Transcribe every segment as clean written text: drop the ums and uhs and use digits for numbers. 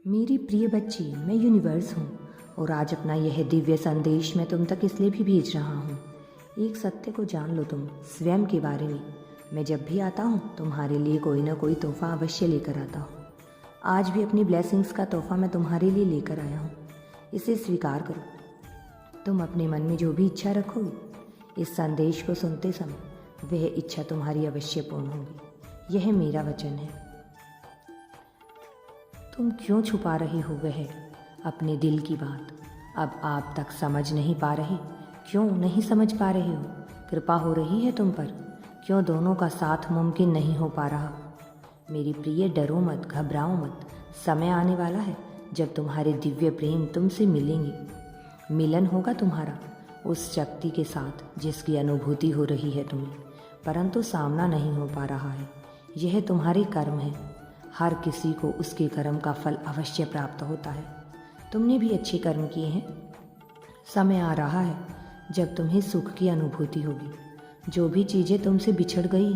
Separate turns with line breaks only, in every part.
मेरी प्रिय बच्ची, मैं यूनिवर्स हूँ और आज अपना यह दिव्य संदेश मैं तुम तक इसलिए भी भेज रहा हूँ। एक सत्य को जान लो तुम स्वयं के बारे में। मैं जब भी आता हूँ तुम्हारे लिए कोई ना कोई तोहफा अवश्य लेकर आता हूँ। आज भी अपनी ब्लेसिंग्स का तोहफा मैं तुम्हारे लिए लेकर आया हूँ। इसे स्वीकार करो। तुम अपने मन में जो भी इच्छा रखोगे, इस संदेश को सुनते समय वह इच्छा तुम्हारी अवश्य पूर्ण होगी। यह मेरा वचन है। तुम क्यों छुपा रही हो वह अपने दिल की बात? अब आप तक समझ नहीं पा रहे? क्यों नहीं समझ पा रहे हो? कृपा हो रही है तुम पर? क्यों दोनों का साथ मुमकिन नहीं हो पा रहा? मेरी प्रिय, डरो मत, घबराओ मत। समय आने वाला है जब तुम्हारे दिव्य प्रेम तुमसे मिलेंगे। मिलन होगा तुम्हारा उस शक्ति के साथ जिसकी अनुभूति हो रही है तुम्हें, परंतु सामना नहीं हो पा रहा है। यह तुम्हारे कर्म है। हर किसी को उसके कर्म का फल अवश्य प्राप्त होता है। तुमने भी अच्छे कर्म किए हैं। समय आ रहा है जब तुम्हें सुख की अनुभूति होगी। जो भी चीज़ें तुमसे बिछड़ गई,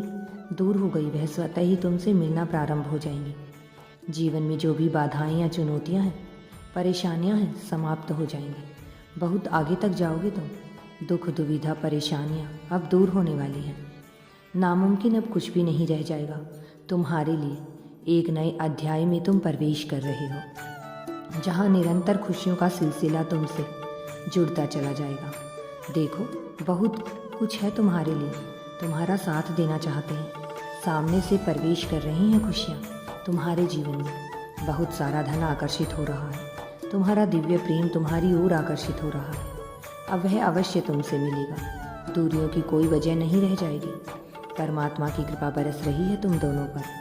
दूर हो गई, वह स्वतः ही तुमसे मिलना प्रारंभ हो जाएंगी। जीवन में जो भी बाधाएं या चुनौतियां हैं, परेशानियां हैं, समाप्त हो जाएंगी। बहुत आगे तक जाओगे तुम। दुख, दुविधा, परेशानियां अब दूर होने वाली हैं। नामुमकिन अब कुछ भी नहीं रह जाएगा तुम्हारे लिए। एक नए अध्याय में तुम प्रवेश कर रहे हो, जहाँ निरंतर खुशियों का सिलसिला तुमसे जुड़ता चला जाएगा। देखो, बहुत कुछ है तुम्हारे लिए। तुम्हारा साथ देना चाहते हैं। सामने से प्रवेश कर रही हैं खुशियाँ तुम्हारे जीवन में। बहुत सारा धन आकर्षित हो रहा है। तुम्हारा दिव्य प्रेम तुम्हारी ओर आकर्षित हो रहा है। अब वह अवश्य तुमसे मिलेगा। दूरियों की कोई वजह नहीं रह जाएगी। परमात्मा की कृपा बरस रही है तुम दोनों पर।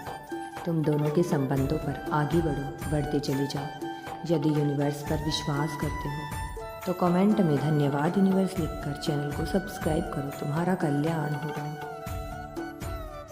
तुम दोनों के संबंधों पर आगे बढ़ो, बढ़ते चले जाओ। यदि यूनिवर्स पर विश्वास करते हो तो कमेंट में धन्यवाद यूनिवर्स लिखकर चैनल को सब्सक्राइब करो। तुम्हारा कल्याण होगा।